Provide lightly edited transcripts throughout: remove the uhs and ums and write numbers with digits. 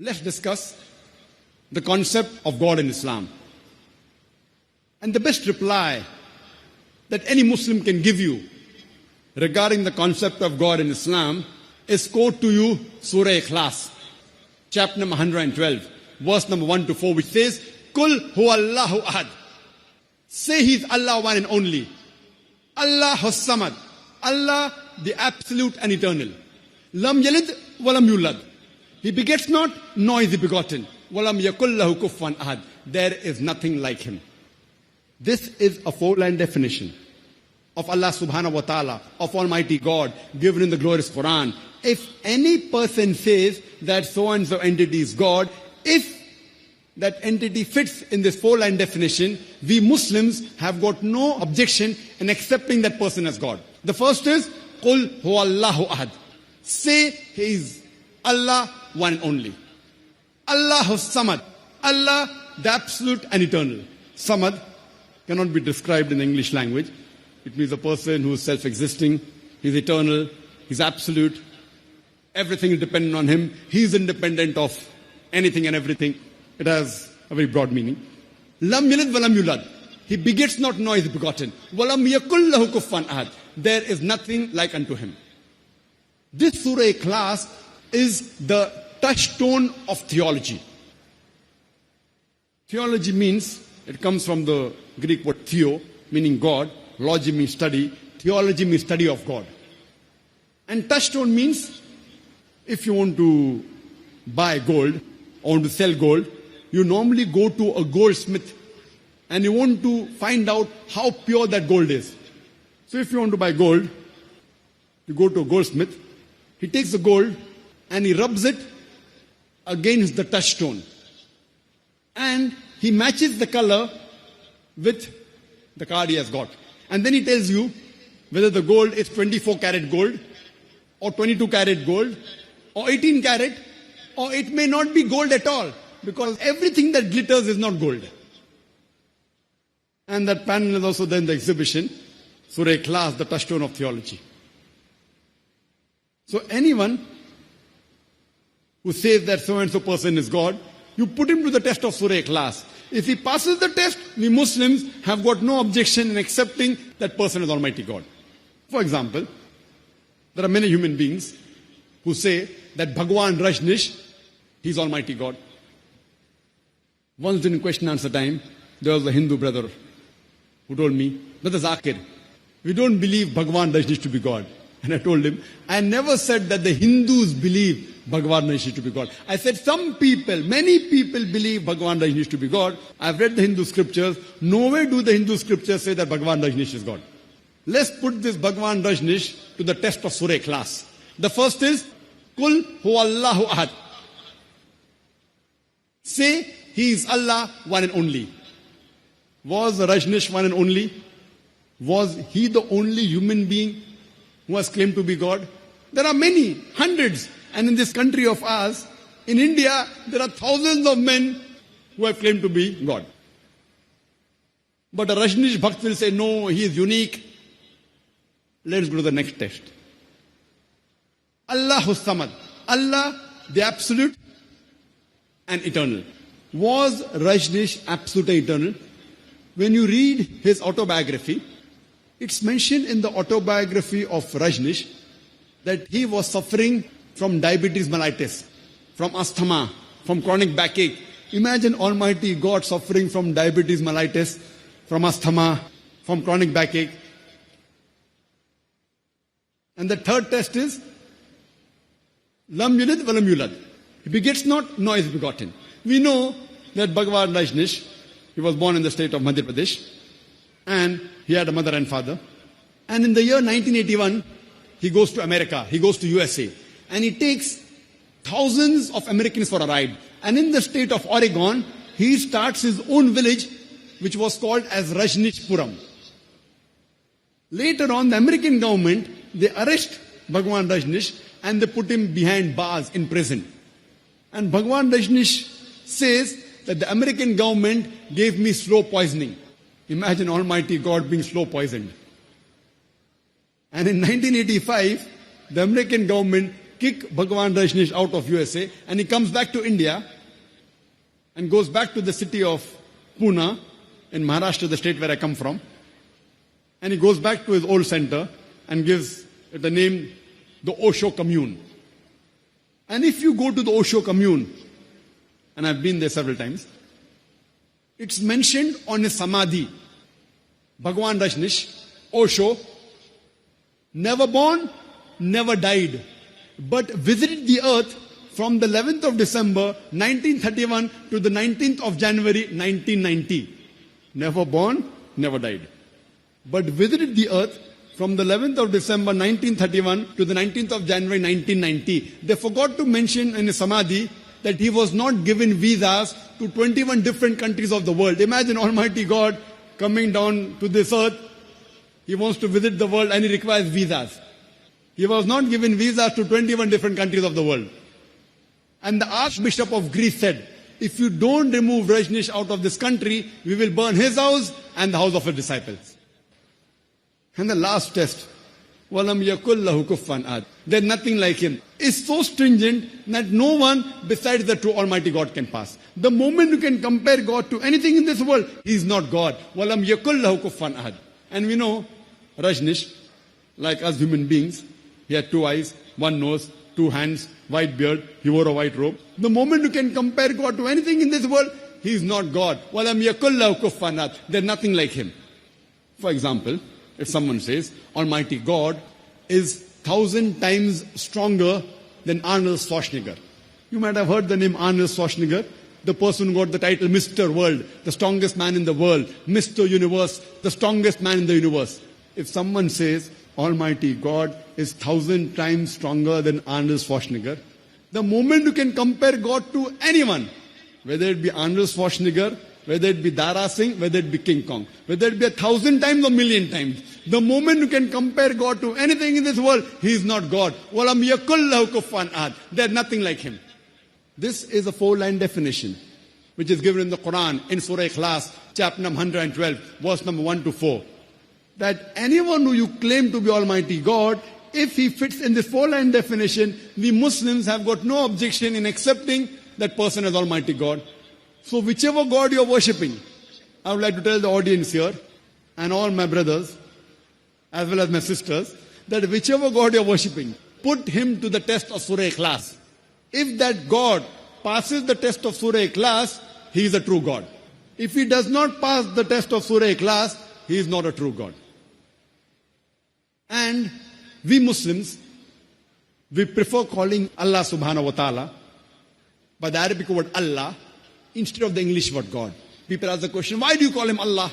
Let's discuss the concept of God in Islam. And the best reply that any Muslim can give you regarding the concept of God in Islam is quote to you Surah Ikhlas, chapter number 112, verse number 1 to 4, which says, Kul huwallahu ahad. Say He is Allah one and only. Allah has-samad. Allah the absolute and eternal. Lam yalid walam yulad. He begets not, nor is he begotten. Walam yakul lahu kufuwan ahad. There is nothing like Him. This is a 4-line definition of Allah subhanahu wa ta'ala, of Almighty God, given in the glorious Quran. If any person says that so-and-so entity is God, if that entity fits in this 4-line definition, we Muslims have got no objection in accepting that person as God. The first is, Qul huwallahu ahad. Say He is Allah one and only. Allah has-samad. Allah the absolute and eternal. Samad cannot be described in the English language. It means a person who is self-existing, He's eternal, He's absolute. Everything is dependent on Him. He is independent of anything and everything. It has a very broad meaning. Lam yalid walam yulad. He begets not, nor is begotten. Walam yakul lahu kufuwan ahad. There is nothing like unto Him. This Surah Ikhlas is the touchstone of theology. Theology means, it comes from the Greek word theo, meaning God. Logy means study. Theology means study of God. And touchstone means, if you want to buy gold or want to sell gold, you normally go to a goldsmith and you want to find out how pure that gold is. So if you want to buy gold, you go to a goldsmith, he takes the gold and he rubs it against the touchstone. And he matches the color with the card he has got. And then he tells you whether the gold is 24 karat gold or 22 karat gold or 18 karat, or it may not be gold at all, because everything that glitters is not gold. And that panel is also there in the exhibition, Surah Ikhlas, the touchstone of theology. So anyone who says that so-and-so person is God, you put him to the test of Surah Ikhlas. If he passes the test, we Muslims have got no objection in accepting that person as Almighty God. For example, there are many human beings who say that Bhagwan Rajnish, He's Almighty God. Once during question answer time, there was a Hindu brother who told me, Brother Zakir, we don't believe Bhagwan Rajnish to be God. And I told him, I never said that the Hindus believe Bhagwan Rajnish to be God. I said some people, many people believe Bhagwan Rajnish to be God. I've read the Hindu scriptures. Nowhere do the Hindu scriptures say that Bhagwan Rajnish is God. Let's put this Bhagwan Rajnish to the test of Surah Ikhlas. The first is, Kul huwallahu ahad. Say He is Allah one and only. Was Rajnish one and only? Was he the only human being who has claimed to be God? There are many, hundreds. And in this country of ours, in India, there are thousands of men who have claimed to be God. But a Rajnish Bhakt will say, no, he is unique. Let's go to the next test. Allah has-samad. Allah, the absolute and eternal. Was Rajnish absolute and eternal? When you read his autobiography, it's mentioned in the autobiography of Rajnish that he was suffering from diabetes mellitus, from asthma, from chronic backache. Imagine Almighty God suffering from diabetes mellitus, from asthma, from chronic backache. And the third test is, Lam yalid walam yulad. He begets not, nor is begotten. We know that Bhagwan Rajnish, he was born in the state of Madhya Pradesh, and he had a mother and father. And in the year 1981, he goes to America, he goes to USA, and he takes thousands of Americans for a ride. And in the state of Oregon, he starts his own village, which was called as Rajnishpuram. Later on, the American government, they arrest Bhagwan Rajnish and they put him behind bars in prison. And Bhagwan Rajnish says that the American government gave me slow poisoning. Imagine Almighty God being slow poisoned. And in 1985, the American government kick Bhagwan Rajneesh out of USA, and he comes back to India and goes back to the city of Pune in Maharashtra, the state where I come from, and he goes back to his old center and gives it the name the Osho Commune. And if you go to the Osho Commune, and I've been there several times, it's mentioned on his samadhi, Bhagwan Rajneesh, Osho, never born, never died, but visited the earth from the 11th of December 1931 to the 19th of January 1990. Never born, never died, but visited the earth from the 11th of December 1931 to the 19th of January 1990. They forgot to mention in his samadhi that he was not given visas to 21 different countries of the world. Imagine Almighty God coming down to this earth. He wants to visit the world and he requires visas. He was not given visas to 21 different countries of the world. And the Archbishop of Greece said, if you don't remove Rajneesh out of this country, we will burn his house and the house of his disciples. And the last test, وَلَمْ يَكُلْ لَهُ كُفًّا أَحَدٌ. There's nothing like him. It's so stringent that no one besides the true Almighty God can pass. The moment you can compare God to anything in this world, He is not God. وَلَمْ يَكُلْ لَهُ كُفًّا أَحَدٌ. And we know Rajneesh, like us human beings, he had 2 eyes, 1 nose, 2 hands, white beard, he wore a white robe. The moment you can compare God to anything in this world, He is not God. وَلَمْ يَكُلْ لَهُ كُفًّا أَحَدٌ. There's nothing like Him. For example, if someone says, Almighty God is 1,000 times stronger than Arnold Schwarzenegger. You might have heard the name Arnold Schwarzenegger, the person who got the title Mr. World, the strongest man in the world, Mr. Universe, the strongest man in the universe. If someone says, Almighty God is 1,000 times stronger than Arnold Schwarzenegger, the moment you can compare God to anyone, whether it be Arnold Schwarzenegger, whether it be Dara Singh, whether it be King Kong, whether it be 1,000 times or 1,000,000 times, the moment you can compare God to anything in this world, He is not God. وَلَمْ يَكُلْ لَهُ كُفًّا أَحَدٌ. There's nothing like Him. This is a 4-line definition, which is given in the Quran, in Surah Ikhlas, chapter number 112, verse number 1 to 4. That anyone who you claim to be Almighty God, if he fits in this 4-line definition, we Muslims have got no objection in accepting that person as Almighty God. So whichever God you are worshipping, I would like to tell the audience here, and all my brothers, as well as my sisters, that whichever God you are worshipping, put him to the test of Surah Ikhlas. If that God passes the test of Surah Ikhlas, he is a true God. If he does not pass the test of Surah Ikhlas, he is not a true God. And we Muslims, we prefer calling Allah subhanahu wa ta'ala by the Arabic word Allah instead of the English word God. People ask the question, why do you call him Allah?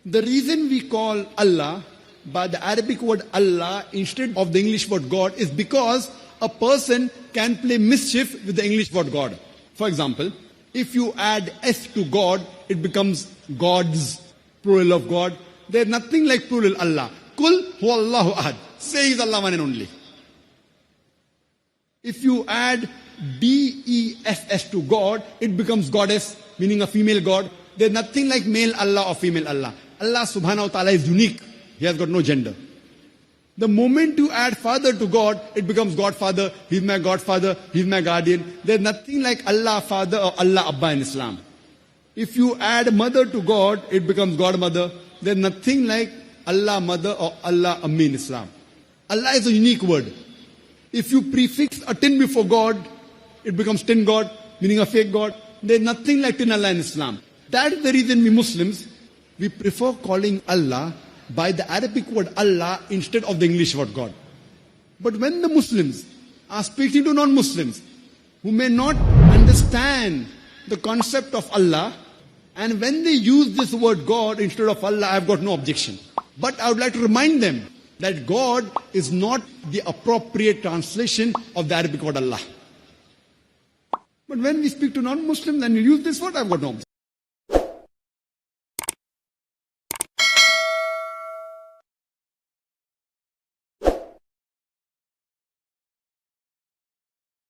The reason we call Allah by the Arabic word Allah instead of the English word God is because a person can play mischief with the English word God. For example, if you add S to God, it becomes gods, plural of God. There's nothing like plural Allah. Kul huwallahu ahad. Say He's Allah one and only. If you add D-E-S-S to God, it becomes goddess, meaning a female God. There's nothing like male Allah or female Allah. Allah subhanahu wa ta'ala is unique. He has got no gender. The moment you add father to God, it becomes Godfather. He's my Godfather. He's my guardian. There's nothing like Allah Father or Allah Abba in Islam. If you add mother to God, it becomes Godmother. There's nothing like Allah Mother or Allah Ammi in Islam. Allah is a unique word. If you prefix a tin before God, it becomes tin God, meaning a fake God. There's nothing like tin Allah in Islam. That is the reason we Muslims, we prefer calling Allah by the Arabic word Allah instead of the English word God. But when the Muslims are speaking to non-Muslims who may not understand the concept of Allah, and when they use this word God instead of Allah, I've got no objection. But I would like to remind them that God is not the appropriate translation of the Arabic word Allah. But when we speak to non-Muslims and we use this word, I've got no objection.